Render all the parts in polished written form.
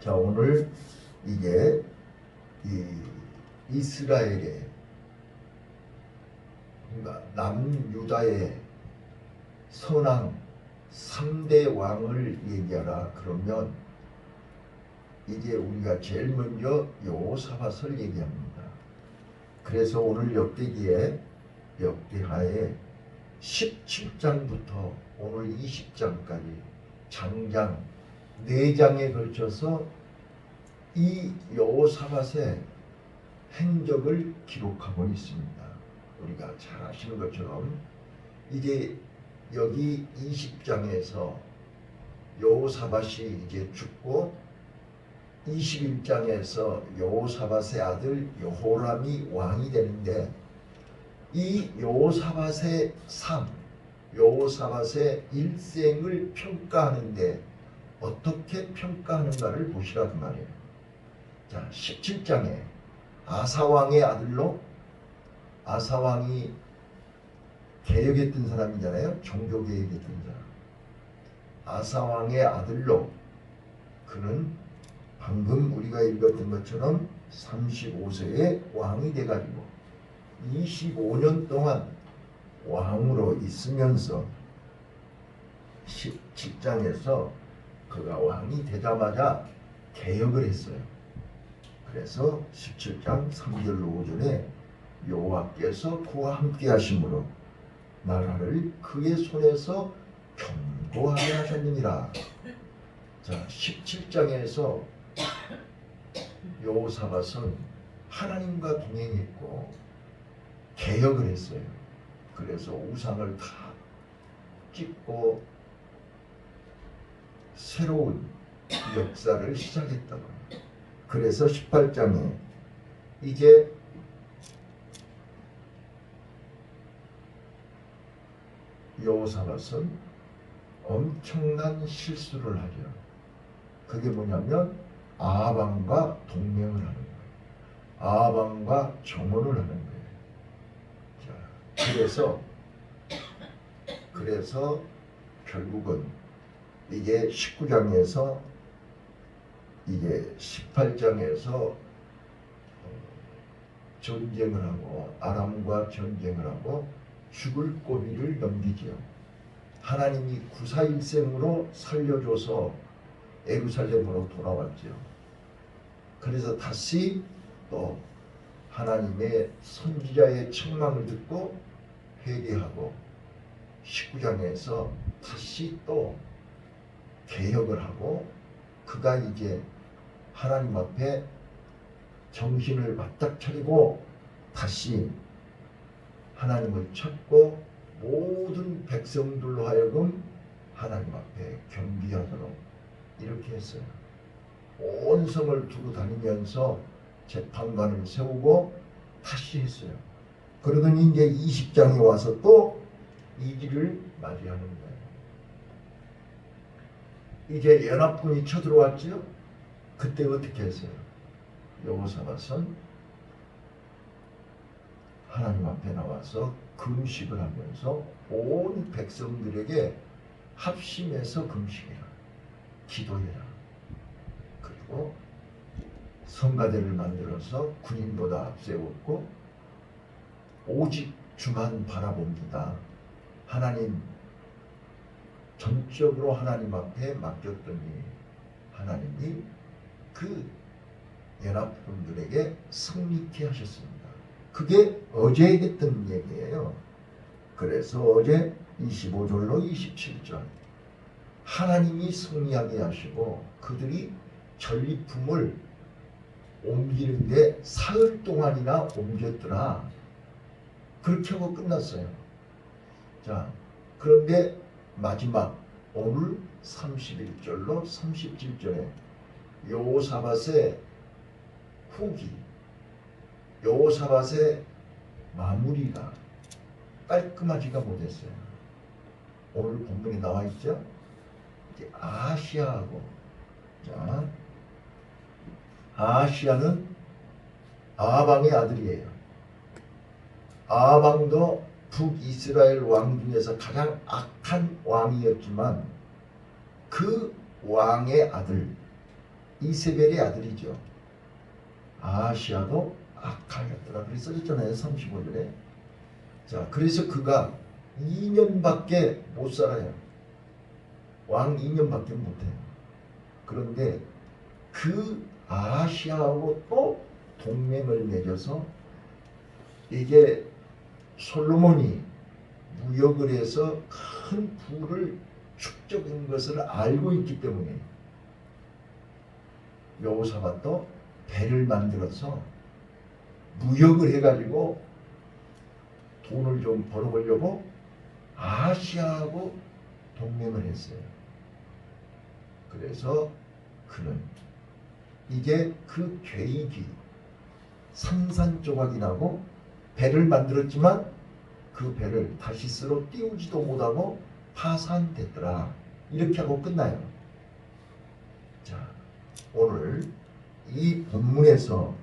자, 오늘 이게 이 이스라엘의 남유다의 선왕 3대 왕을 얘기하라 그러면 이제 우리가 제일 먼저 여호사밧을 얘기합니다. 그래서 오늘 역대하에 17장부터 오늘 20장까지 장장 4장에 걸쳐서 이 여호사밧의 행적을 기록하고 있습니다. 우리가 잘 아시는 것처럼 이제 여기 20장에서 여호사밧이 이제 죽고 21장에서 여호사밧의 아들 여호람이 왕이 되는데 이 여호사밧의 삶, 여호사밧의 일생을 평가하는데 어떻게 평가하는가를 보시라 그 말이에요. 자, 17장에 아사왕의 아들로, 아사왕이 개혁했던 사람이잖아요. 종교개혁했던 사람. 아사왕의 아들로 그는 방금 우리가 읽었던 것처럼 35세에 왕이 돼가지고 25년 동안 왕으로 있으면서 17장에서 그가 왕이 되자마자 개혁을 했어요. 그래서 17장 3절 5절에 여호와께서 그와 함께 하심으로 나라를 그의 손에서 견고하게 하셨느니라. 자, 17장에서 여호사밧은 하나님과 동행했고 개혁을 했어요. 그래서 우상을 다 찢고 새로운 역사를 시작했다고 합니다. 그래서 18장에 이제 여호사밧은 엄청난 실수를 하죠. 그게 뭐냐면 아합왕과 동맹을 하는 거예요. 아합왕과 정혼을 하는 거예요. 자, 그래서 결국은 이게 19장에서 이제 18장에서 전쟁을 하고 아람과 전쟁을 하고 죽을 고비를 넘기지요. 하나님이 구사일생으로 살려줘서 예루살렘으로 돌아왔죠. 그래서 다시 또 하나님의 선지자의 책망을 듣고 회개하고 19장에서 다시 또 개혁을 하고 그가 이제 하나님 앞에 정신을 바짝 차리고 다시 하나님을 찾고 모든 백성들로 하여금 하나님 앞에 겸비하도록 이렇게 했어요. 온 성을 두루 다니면서 재판관을 세우고 다시 했어요. 그러더니 이제 20장에 와서 또 이 길을 맞이하는 거예요. 이제 연합군이 쳐들어왔죠. 그때 어떻게 했어요? 여호사밧은 하나님 앞에 나와서 금식을 하면서 온 백성들에게 합심해서 금식해라, 기도해라. 그리고 성가대를 만들어서 군인보다 앞세웠고 오직 주만 바라봅니다. 하나님 전적으로 하나님 앞에 맡겼더니 하나님이 그 연합군들에게 승리케 하셨습니다. 그게 어제 했던 얘기예요. 그래서 어제 25절로 27절 하나님이 승리하게 하시고 그들이 전리품을 옮기는데 사흘 동안이나 옮겼더라. 그렇게 하고 끝났어요. 자, 그런데 마지막 오늘 31절로 37절에 여호사밧의 후기, 여호사밧의 마무리가 깔끔하지가 못했어요. 오늘 본문에 나와 있죠. 이제 아하시야하고, 자, 아하시야는 아합왕의 아들이에요. 아합왕도 북이스라엘 왕 중에서 가장 악한 왕이었지만 그 왕의 아들 이세벨의 아들이죠. 아하시아도 악하였더라. 그래서 써졌잖아요. 35절에. 자, 그래서 그가 2년밖에 못 살아요. 왕 2년밖에 못해요. 그런데 그 아하시아하고 또 동맹을 맺어서 이게 솔로몬이 무역을 해서 큰 부를 축적한 것을 알고 있기 때문에 여호사밧도 배를 만들어서 무역을 해가지고 돈을 좀 벌어보려고 아하시아하고 동맹을 했어요. 그래서 그는 이게 그 계획이 산산조각이 나고 배를 만들었지만 그 배를 다시스로 띄우지도 못하고 파산됐더라. 이렇게 하고 끝나요. 자, 오늘 이 본문에서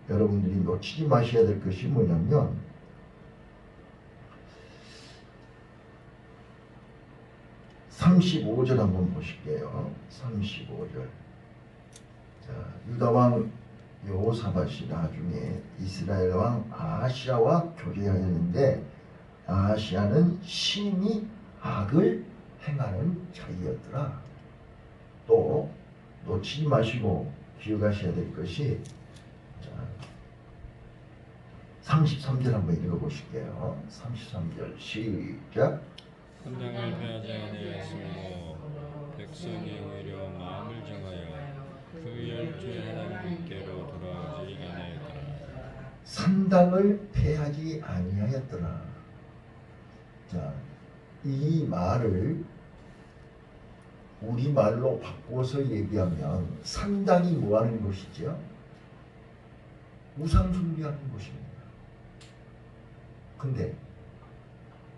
여러분들이 놓치지 마셔야 될 것이 뭐냐면 35절 한번 보실게요. 35절. 자, 유다왕 여호사밧이 나중에 이스라엘 왕 아하시아와 교제하였는데 아하시아는 심히 악을 행하는 자이었더라. 또 놓치지 마시고 기억하셔야 될 것이 33절 한번 읽어보실게요. 33절 시작. 산당을 패하지 아니하였으므로 백성이 오히려 마음을 정하여 그 열조의 하나님께로 돌아오지 아니하였더라. 산당을 패하지 아니하였더라. 자, 이 말을 우리말로 바꿔서 얘기하면 산당이 뭐하는 곳이죠? 우상 숭배하는 곳입니다. 근데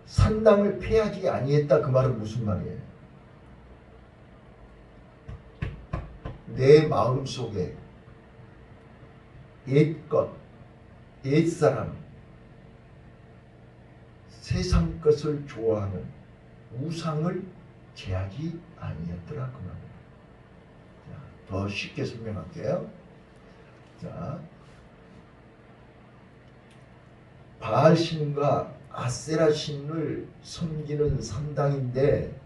산당을 패하지 아니했다 그 말은 무슨 말이에요? 내 마음속에 옛것, 옛사람, 세상 것을 좋아하는 우상을 제하지 아니했더라 그 말이에요. 자, 더 쉽게 설명할게요. 자, 바알신과 아세라신을 섬기는 산당인데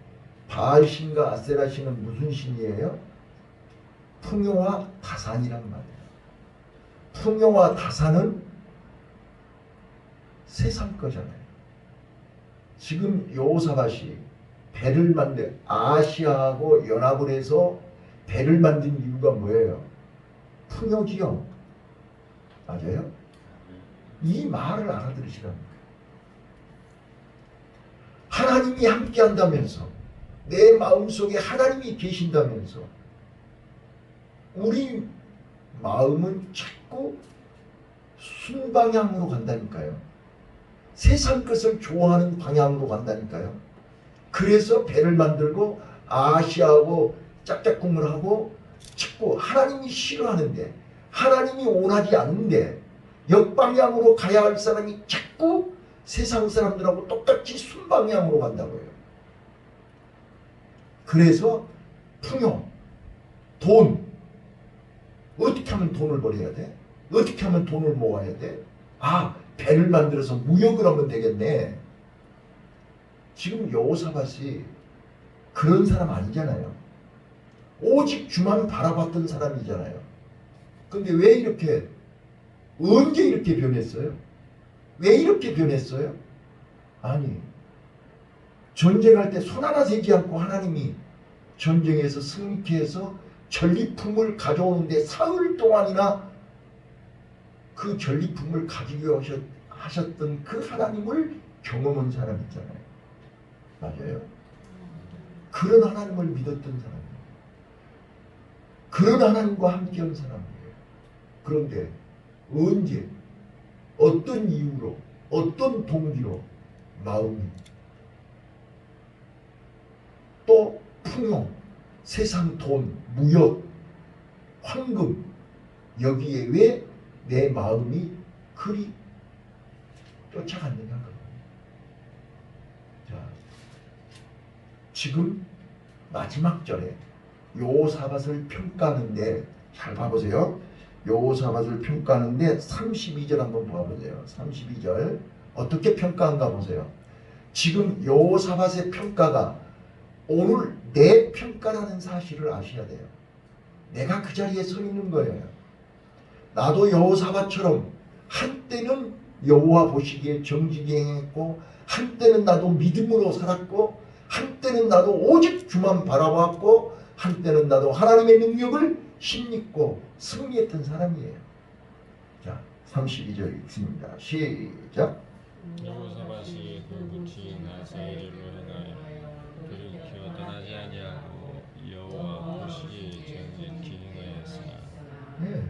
바알신과 아세라신은 무슨 신이에요? 풍요와 다산이란 말이에요. 풍요와 다산은 세상 거잖아요. 지금 여호사밧이 배를 만든 아시아하고 연합을 해서 배를 만든 이유가 뭐예요? 풍요지요. 맞아요? 이 말을 알아들으시라는 거예요. 하나님이 함께 한다면서 내 마음속에 하나님이 계신다면서 우리 마음은 자꾸 순방향으로 간다니까요. 세상 것을 좋아하는 방향으로 간다니까요. 그래서 배를 만들고 아시아하고 짝짝꿍을 하고 자꾸 하나님이 싫어하는데 하나님이 원하지 않는데 역방향으로 가야 할 사람이 자꾸 세상 사람들하고 똑같이 순방향으로 간다고요. 그래서 풍요, 돈, 어떻게 하면 돈을 벌어야 돼? 어떻게 하면 돈을 모아야 돼? 아, 배를 만들어서 무역을 하면 되겠네. 지금 여호사밧이 그런 사람 아니잖아요. 오직 주만 바라봤던 사람이잖아요. 근데 왜 이렇게 언제 이렇게 변했어요? 왜 이렇게 변했어요? 아니, 전쟁할 때 손 하나 세지 않고 하나님이 전쟁에서 승리케 해서 전리품을 가져오는데 사흘 동안이나 그 전리품을 가지고 하셨던 그 하나님을 경험한 사람 있잖아요. 맞아요? 그런 하나님을 믿었던 사람이에요. 그런 하나님과 함께한 사람이에요. 그런데 언제 어떤 이유로 어떤 동기로 마음이 또 풍요, 세상 돈, 무역, 황금 여기에 왜 내 마음이 그리 쫓아갔느냐. 자, 지금 마지막 절에 여호사밧을 평가하는데 잘 봐보세요. 여호사밧을 평가하는데 32절 한번 봐보세요. 32절 어떻게 평가한가 보세요. 지금 여호사밧의 평가가 오늘 내 평가라는 사실을 아셔야 돼요. 내가 그 자리에 서 있는 거예요. 나도 여호사밧처럼 한때는 여호와 보시기에 정직히 행했고, 한때는 나도 믿음으로 살았고, 한때는 나도 오직 주만 바라보았고, 한때는 나도 하나님의 능력을 힘입고 승리했던 사람이에요. 자, 32절 읽습니다. 시작. 여호사밧이 그 붙인 아사의 일로 행하여 돌이켜 떠나지 아니하고 여호와 보시기에 정직히 행하였으나. 네.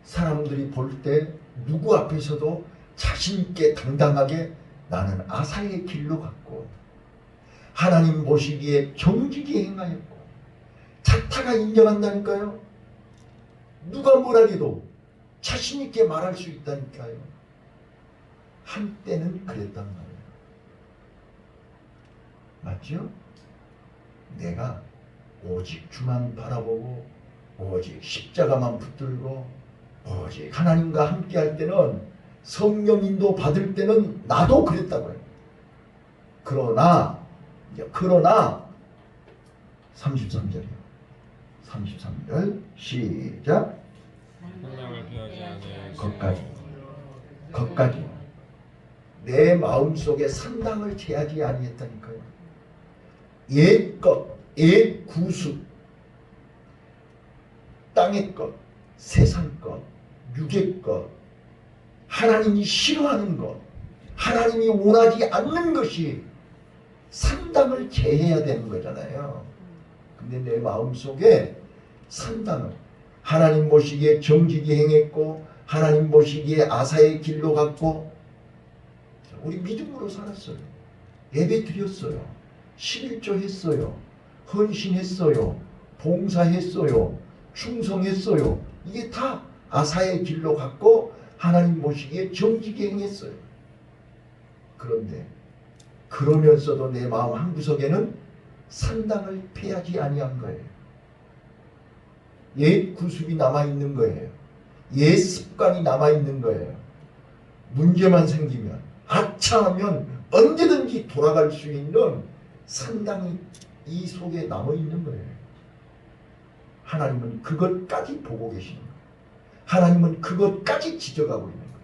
사람들이 볼 때 누구 앞에서도 자신 있게 당당하게 나는 아사의 길로 갔고, 하나님 보시기에 정직히 행하였고, 자타가 인정한다니까요. 누가 뭐라 해도 자신 있게 말할 수 있다니까요. 한때는 그랬단 말이에요. 맞죠? 내가 오직 주만 바라보고 오직 십자가만 붙들고 오직 하나님과 함께 할 때는, 성령 인도 받을 때는 나도 그랬다고요. 그러나 33절이요. 33절 시작. 상당을 피하지 거기까지. 아니하였으므로 거기까지. 내 마음속에 상당을 제하지 아니했다니까요. 옛것, 옛 구습, 땅의 것, 세상 것, 육의 것, 하나님이 싫어하는 것, 하나님이 원하지 않는 것이 상당을 제해야 되는 거잖아요. 근데 내 마음속에 상당을, 하나님 보시기에 정직히 행했고, 하나님 보시기에 아사의 길로 갔고, 우리 믿음으로 살았어요. 예배 드렸어요. 11조 했어요. 헌신했어요. 봉사했어요. 충성했어요. 이게 다 아사의 길로 갔고 하나님 보시기에 정직히 행했어요. 그런데 그러면서도 내 마음 한구석에는 상당을 패하지 아니한 거예요. 옛 구습이 남아있는 거예요. 옛 습관이 남아있는 거예요. 문제만 생기면 아차하면 언제든지 돌아갈 수 있는 상당히 이 속에 남아있는 거예요. 하나님은 그것까지 보고 계시는 거예요. 하나님은 그것까지 지적하고 있는 거예요.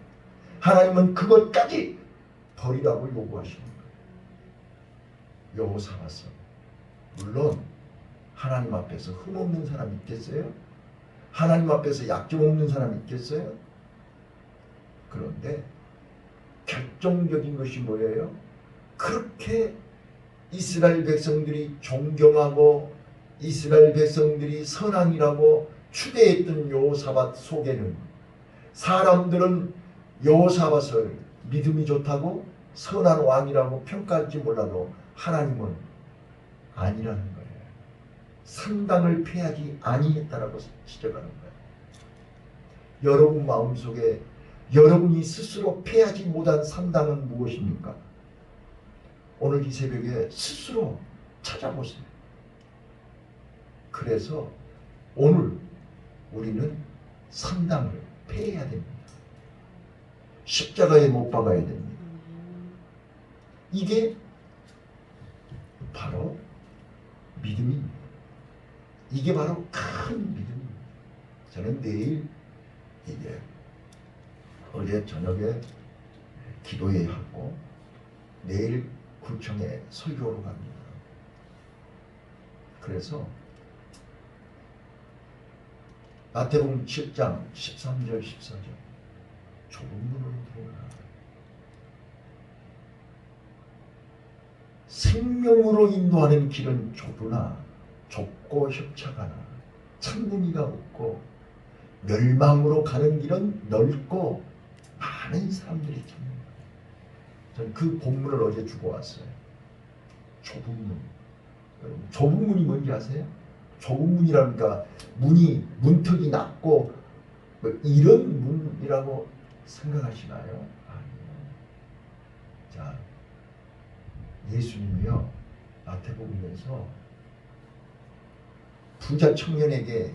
하나님은 그것까지 버리라고 요구하시는 거예요. 여호사밧은 물론 하나님 앞에서 흠없는 사람 있겠어요? 하나님 앞에서 약점 없는 사람 있겠어요? 그런데 결정적인 것이 뭐예요? 그렇게 이스라엘 백성들이 존경하고 이스라엘 백성들이 선왕이라고 추대했던 여호사밧 속에는 사람들은 여호사밧을 믿음이 좋다고 선한 왕이라고 평가할지 몰라도 하나님은 아니라는 거예요. 상당을 패하지 아니했다라고 지적하는 거예요. 여러분 마음속에 여러분이 스스로 패하지 못한 상당은 무엇입니까? 오늘 이 새벽에 스스로 찾아보세요. 그래서 오늘 우리는 상당을 패해야 됩니다. 십자가에 못 박아야 됩니다. 이게 바로 믿음입니다. 이게 바로 큰 믿음입니다. 저는 내일 이제 어제 저녁에 기도회에 하고 내일 구청에 설교로 갑니다. 그래서 마태복음 7장 13절 14절 좁은 문으로 들어오라. 생명으로 인도하는 길은 좁으나 좁고 협착하나 찾는 이가 없고 멸망으로 가는 길은 넓고 많은 사람들이 찾는 거예요. 저는 그 본문을 어제 주고 왔어요. 좁은 문. 여러분, 좁은 문이 뭔지 아세요? 좁은 문이라니까 문턱이 낮고 뭐 이런 문이라고 생각하시나요? 아니에요. 자, 예수님이요 마태복음에서 부자 청년에게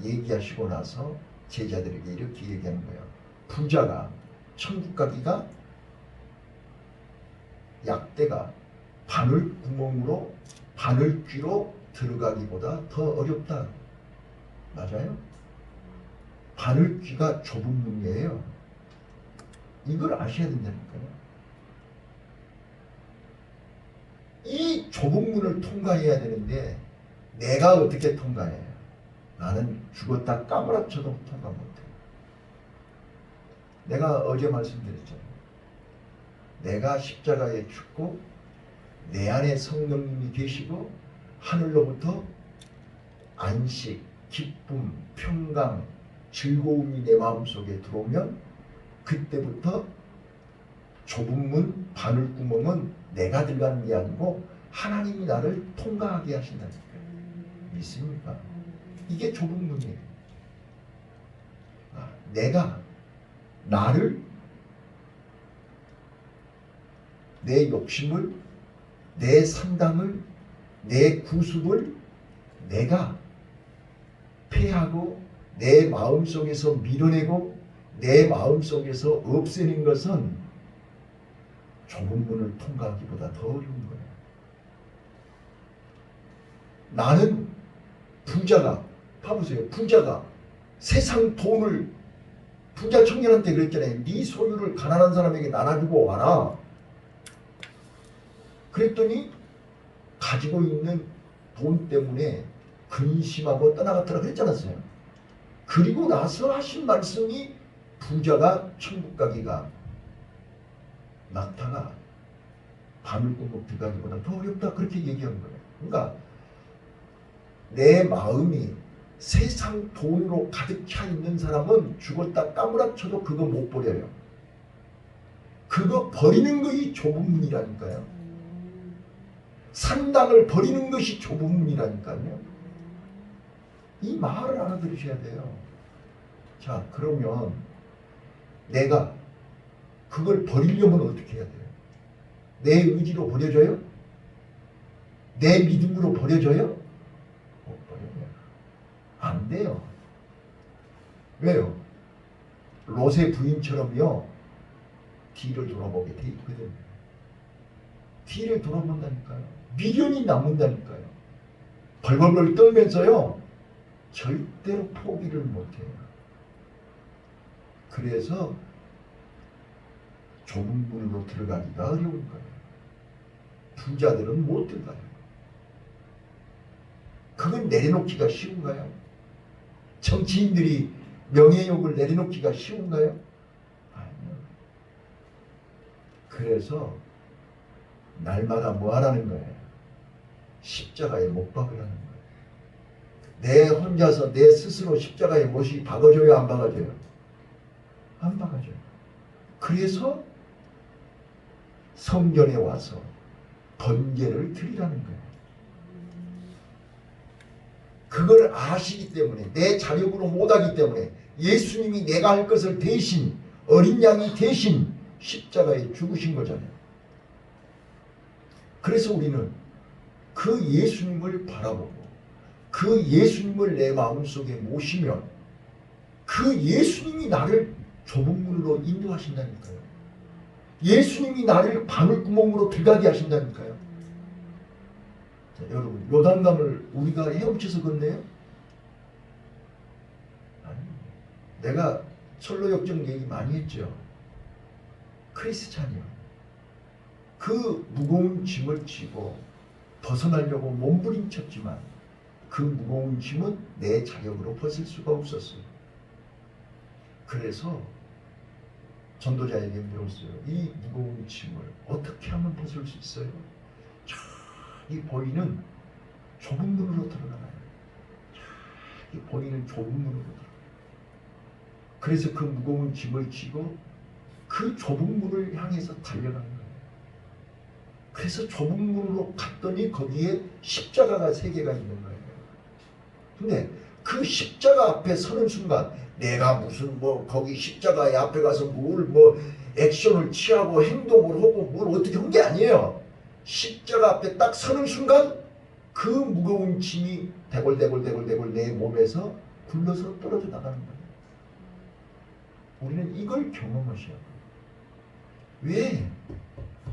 얘기하시고 나서 제자들에게 이렇게 얘기하는 거예요. 부자가 천국 가기가 약대가 바늘구멍으로 바늘귀로 들어가기보다 더 어렵다. 맞아요? 바늘귀가 좁은 문이에요. 이걸 아셔야 된다니까요. 이 좁은 문을 통과해야 되는데 내가 어떻게 통과해요? 나는 죽었다 까무라쳐도 통과 못해요. 내가 어제 말씀드렸잖아요. 내가 십자가에 죽고 내 안에 성령님이 계시고 하늘로부터 안식, 기쁨, 평강, 즐거움이 내 마음속에 들어오면 그때부터 좁은 문, 바늘구멍은 내가 들어가는 게 아니고 하나님이 나를 통과하게 하신다니까요. 믿습니까? 이게 좁은 문이에요. 내가 나를, 내 욕심을, 내 산담을, 내 구습을 내가 패하고 내 마음속에서 밀어내고 내 마음속에서 없애는 것은 좁은 문을 통과하기보다 더 어려운 거예요. 나는 부자가, 봐보세요. 부자가 세상 돈을, 부자 청년한테 그랬잖아요. 네 소유를 가난한 사람에게 나눠주고 와라. 그랬더니 가지고 있는 돈 때문에 근심하고 떠나갔더라 그랬지 않았어요? 그리고 나서 하신 말씀이 부자가 천국 가기가 낙타가 바늘구멍 들어가기보다 더 어렵다 그렇게 얘기한 거예요. 그러니까 내 마음이 세상 돈으로 가득 차 있는 사람은 죽었다 까무라쳐도 그거 못 버려요. 그거 버리는 것이 좁은 문이라니까요. 산당을 버리는 것이 좁은 문이라니까요. 이 말을 알아들으셔야 돼요. 자, 그러면 내가 그걸 버리려면 어떻게 해야 돼요? 내 의지로 버려져요? 내 믿음으로 버려져요? 못 버려요. 안 돼요. 왜요? 롯의 부인처럼요. 뒤를 돌아보게 돼 있거든요. 뒤를 돌아본다니까요. 미련이 남는다니까요. 벌벌벌 떨면서요. 절대로 포기를 못해요. 그래서 좁은 문으로 들어가기가 어려운 거예요. 부자들은 못 들어가요. 그건 내려놓기가 쉬운가요? 정치인들이 명예욕을 내려놓기가 쉬운가요? 아니요. 그래서 날마다 뭐 하라는 거예요? 십자가에 못 박으라는 거예요. 내 혼자서 내 스스로 십자가에 못이 박아줘요? 안 박아줘요? 안 박아줘요. 그래서 성전에 와서 번제를 드리라는 거예요. 그걸 아시기 때문에, 내 자력으로 못하기 때문에 예수님이 내가 할 것을 대신, 어린 양이 대신 십자가에 죽으신 거잖아요. 그래서 우리는 그 예수님을 바라보고 그 예수님을 내 마음속에 모시면 그 예수님이 나를 좁은 문으로 인도하신다니까요. 예수님이 나를 바늘구멍으로 들어가게 하신다니까요. 자, 여러분, 요단강을 우리가 헤엄쳐서 건네요? 아니, 내가 철로역정 얘기 많이 했죠. 크리스찬이요. 그 무거운 짐을 지고 벗어나려고 몸부림쳤지만 그 무거운 짐은 내 자력으로 벗을 수가 없었어요. 그래서 전도자에게 물었어요. 이 무거운 짐을 어떻게 하면 벗을 수 있어요? 저기 보이는 좁은 문으로 들어가나요? 저기 보이는 좁은 문으로 들어가요. 그래서 그 무거운 짐을 지고 그 좁은 문을 향해서 달려간 거예요. 그래서 좁은 문으로 갔더니 거기에 십자가가 3개가 있는 거예요. 근데 그 십자가 앞에 서는 순간 내가 무슨 뭐 거기 십자가의 앞에 가서 뭘 뭐 액션을 취하고 행동을 하고 뭘 어떻게 한 게 아니에요. 십자가 앞에 딱 서는 순간 그 무거운 짐이 대골대골 내 몸에서 굴러서 떨어져 나가는 거예요. 우리는 이걸 경험하셔야 돼요. 왜?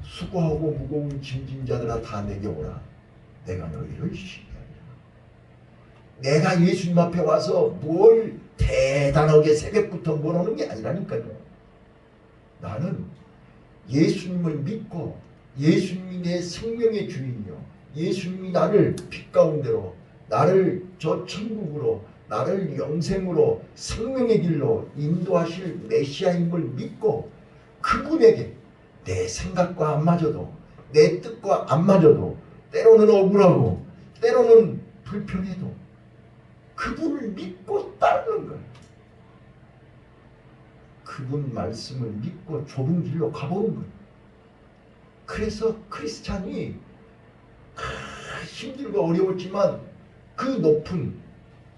수고하고 무거운 짐진 자들아 다 내게 오라. 내가 너희를 쉬게 하리라. 내가 예수님 앞에 와서 뭘 대단하게 새벽부터 뭘 하는 게 아니라니까요. 나는 예수님을 믿고 예수님이 내 생명의 주인이요, 예수님이 나를 빛 가운데로, 나를 저 천국으로, 나를 영생으로, 생명의 길로 인도하실 메시아임을 믿고 그분에게 내 생각과 안 맞아도, 내 뜻과 안 맞아도, 때로는 억울하고 때로는 불편해도 그분을 믿고 따르는 거예요. 그분 말씀을 믿고 좁은 길로 가보는 거예요. 그래서 크리스찬이 힘들고 어려웠지만 그 높은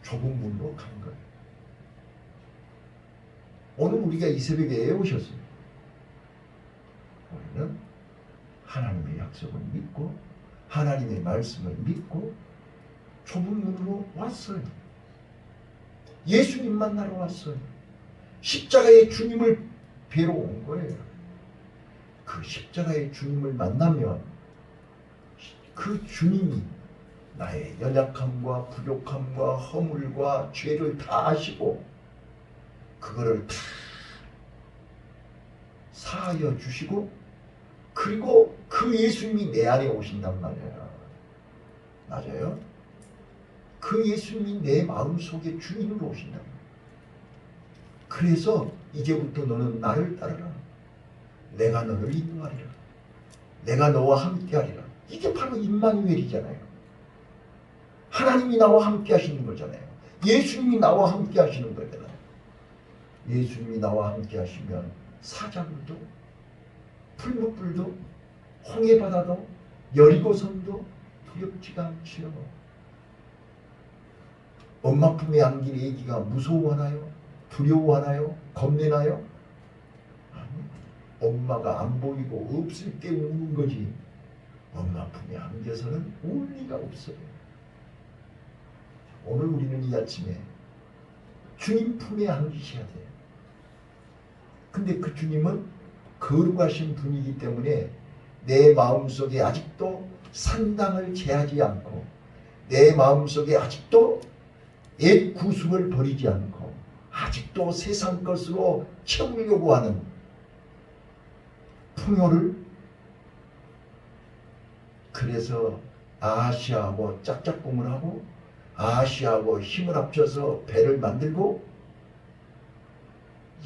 좁은 문으로 간 거예요. 오늘 우리가 이 새벽에 외우셨어요. 우리는 하나님의 약속을 믿고 하나님의 말씀을 믿고 좁은 문으로 왔어요. 예수님 만나러 왔어요. 십자가의 주님을 뵈러 온 거예요. 그 십자가의 주님을 만나면 그 주님이 나의 연약함과 부족함과 허물과 죄를 다 아시고 그거를 다 사하여 주시고, 그리고 그 예수님이 내 안에 오신단 말이에요. 맞아요? 그 예수님이 내 마음속에 주인으로 오신단 말이에요. 그래서 이제부터 너는 나를 따르라. 내가 너를 인도하리라. 내가 너와 함께하리라. 이게 바로 임마누엘이잖아요. 하나님이 나와 함께 하시는 거잖아요. 예수님이 나와 함께 하시는 거잖아요. 예수님이 나와 함께 하시면 사자굴도, 풀무불도, 홍해바다도, 여리고성도 두렵지가 않지요. 엄마 품에 안긴 애기가 무서워하나요? 두려워하나요? 겁내나요? 아니, 엄마가 안 보이고 없을 때 우는 거지 엄마 품에 안겨서는 울 리가 없어요. 오늘 우리는 이 아침에 주님 품에 안기셔야 돼요. 근데 그 주님은 거룩하신 분이기 때문에 내 마음속에 아직도 산당을 제하지 않고, 내 마음속에 아직도 옛 구습을 버리지 않고 아직도 세상 것으로 채우려고 하는 풍요를, 그래서 아하시아하고 짝짝꿍을 하고 아하시아하고 힘을 합쳐서 배를 만들고,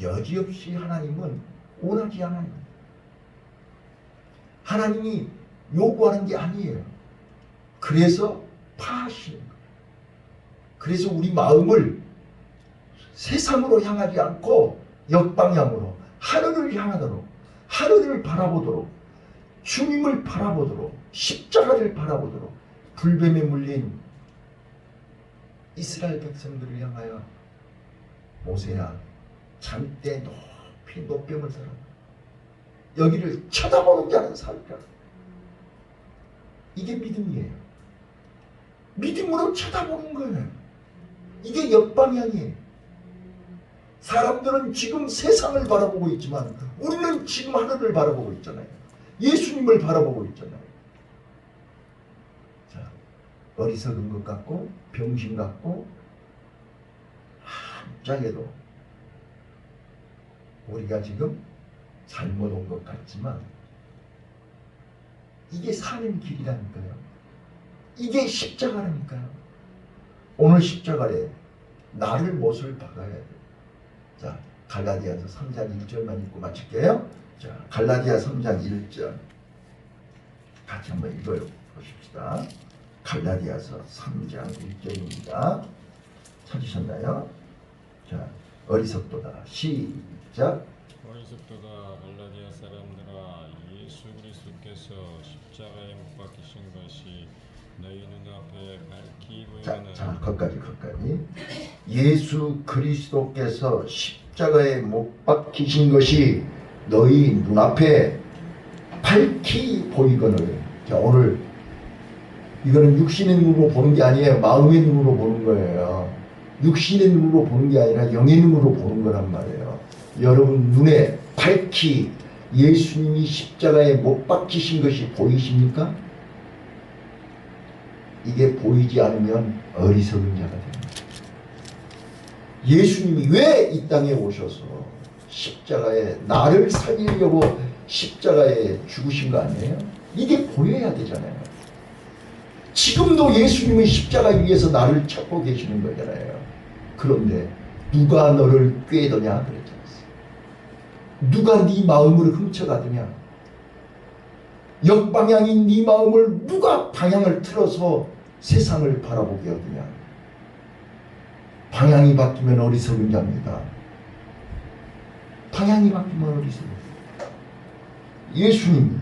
여지없이 하나님은 원하지 않아요. 하나님이 요구하는 게 아니에요. 그래서 파하시는 거예요. 그래서 우리 마음을 세상으로 향하지 않고 역방향으로 하늘을 향하도록, 하늘을 바라보도록, 주님을 바라보도록, 십자가를 바라보도록, 불뱀에 물린 이스라엘 백성들을 향하여 모세야 잠때 높이 노병을 들어 여기를 쳐다보는 자는 살까. 이게 믿음이에요. 믿음으로 쳐다보는 거예요. 이게 역방향이에요. 사람들은 지금 세상을 바라보고 있지만 우리는 지금 하늘을 바라보고 있잖아요. 예수님을 바라보고 있잖아요. 자, 어리석은 것 같고 병신 같고 한짝에도 우리가 지금 잘못 온 것 같지만 이게 사는 길이라니까요. 이게 십자가라니까요. 오늘 십자가에 나를 못을 박아야 돼요. 자, 갈라디아서 3장 1절만 읽고 마칠게요. 자, 갈라디아 3장 1절 같이 한번 읽어요 보십시다. 갈라디아서 3장 1절입니다. 찾으셨나요? 자, 어리석도다. 시작. 어리석도다. 갈라디아 사람들아, 예수 그리스도께서 십자가에 못 박히신 것이 너희 눈앞에 밝히 보이는. 자, 거기까지. 예수 그리스도께서 십자가에 못 박히신 것이 너희 눈앞에 밝히 보이거늘. 자, 오늘 이거는 육신의 눈으로 보는 게 아니에요. 마음의 눈으로 보는 거예요. 육신의 눈으로 보는 게 아니라 영의 눈으로 보는 거란 말이에요. 여러분 눈에 밝히 예수님이 십자가에 못 박히신 것이 보이십니까? 이게 보이지 않으면 어리석은 자가 됩니다. 예수님이 왜 이 땅에 오셔서 십자가에 나를 살리려고 십자가에 죽으신 거 아니에요? 이게 보여야 되잖아요. 지금도 예수님은 십자가 위에서 나를 찾고 계시는 거잖아요. 그런데 누가 너를 꾀더냐 그랬지 않습니까? 누가 네 마음을 훔쳐가더냐? 역방향인 네 마음을 누가 방향을 틀어서 세상을 바라보게 하더냐? 방향이 바뀌면 어리석은 자입니다. 방향이 바뀌면 어리석은 예수님,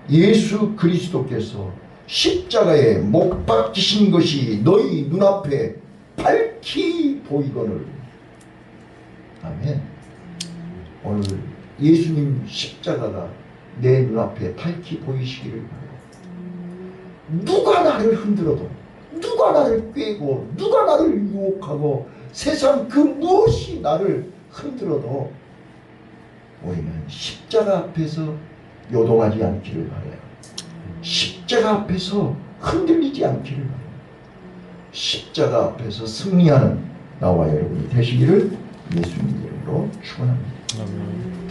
예수 그리스도께서 십자가에 못 박히신 것이 너희 눈앞에 밝히 보이거늘. 아멘. 오늘 예수님 십자가가 내 눈앞에 밝히 보이시기를 바라요. 누가 나를 흔들어도, 누가 나를 꿰고, 누가 나를 유혹하고, 세상 그 무엇이 나를 흔들어도 우리는 십자가 앞에서 요동하지 않기를 바라요. 십자가 앞에서 흔들리지 않기를 바라요. 십자가 앞에서 승리하는 나와 여러분이 되시기를 예수님 이름으로 축원합니다. 아멘.